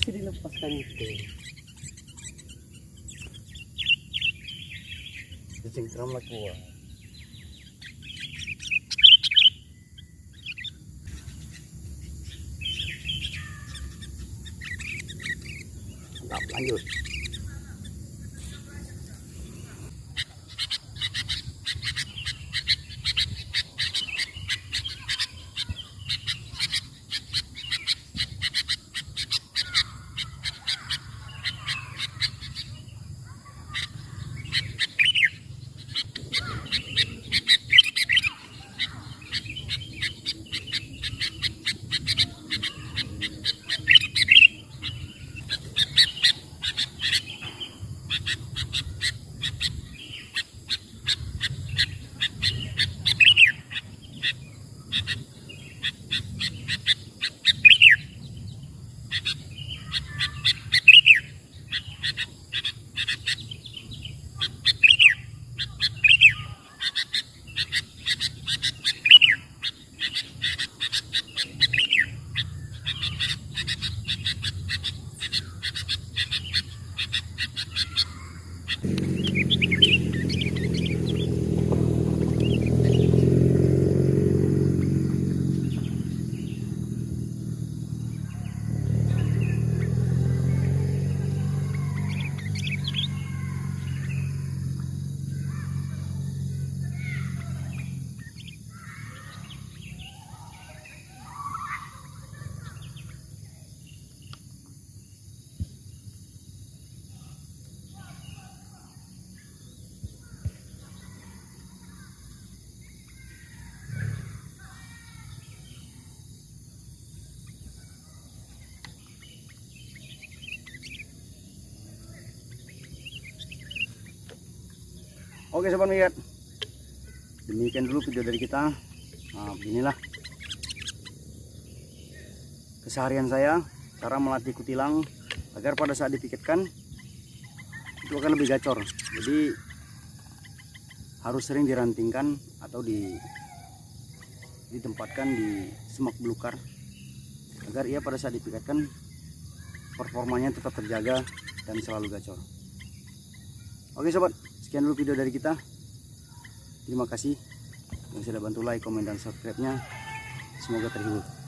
masih dilepaskan itu. Cacing teram lah kuat. Mantap, lanjut. Oke sobat migat, demikian dulu video dari kita. Nah, beginilah keseharian saya cara melatih kutilang agar pada saat dipiketkan itu akan lebih gacor. Jadi harus sering dirantingkan atau ditempatkan di semak belukar agar ia pada saat dipiketkan performanya tetap terjaga dan selalu gacor. Oke sobat, sekian dulu video dari kita. Terima kasih yang sudah bantu like, komen, dan subscribe-nya. Semoga terhibur.